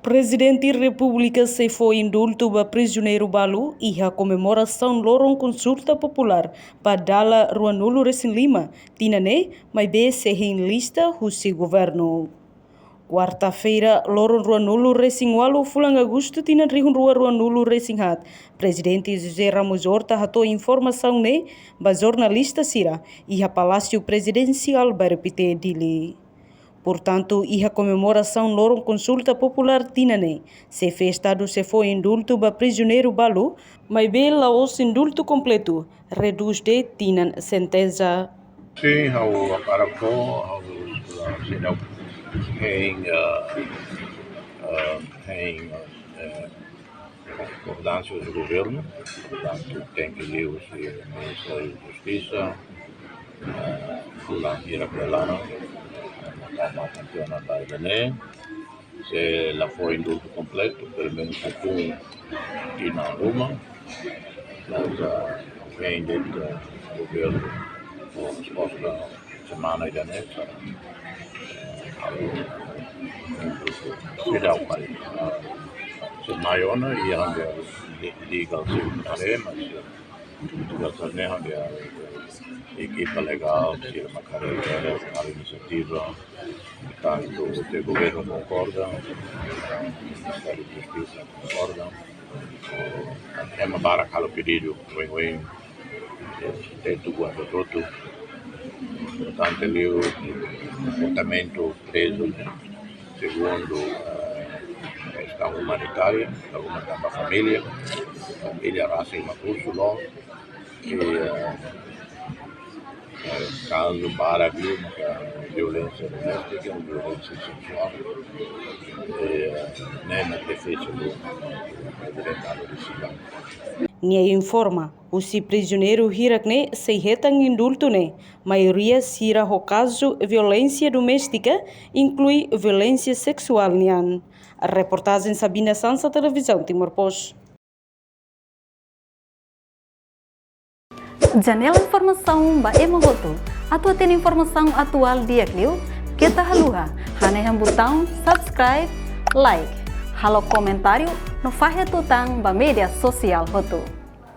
Presidente República se foi indulto para prisioneiro Balu e a comemoração lorong consulta popular para Dala Ruanulo Recém Lima, tinane, mas bem se em lista o seu governo. Quarta-feira, lorong Ruanulo Recém Walu Fulang Agosto tina rihun rua Ruanulo Recém Hat. Presidente José Ramos Horta hatou informação ne, ba jornalista Sira e a Palácio Presidencial para repetir dele. Portanto, a comemoração lorong consulta popular tinane. Se festado se foi indulto para prisioneiro Balu, mas bem lá o indulto completo, reduz de tinan sentença. Sim, ao aparacó, ao sinal em concordância do governo, portanto tem que ir o Ministério da Justiça, lá ir para lá, a funciona para ele, se lá foi indulto completo, pelo menos aqui na Roma, mas vem dentro do governo a resposta semana e janela, será o país. Se maior e onde legal se mas onde a equipa legal, se uma carreira, uma iniciativa, tanto o governo concorda, o Ministério da Justiça concorda, é uma barra que o pedido vem dentro do guarda-todo, portanto ali o comportamento preso, né? Segundo a questão humanitária, alguma da família, raça e recurso lá, e caso para a violência doméstica, violência sexual, nem na defesa do direito de cidadão. Nia informa, o si prisioneiro hirakne se retang indulto ne, maioria sira o caso violência doméstica, inclui violência sexual nian. A reportagem Sabina Sansa, Televisão Timor Post. Janela informação ba emogoto. Atua tem informação atual dia clio. Kita haluha, haneham botão subscribe, like. Halo comentário no fahe tutang ba media sosial hotu.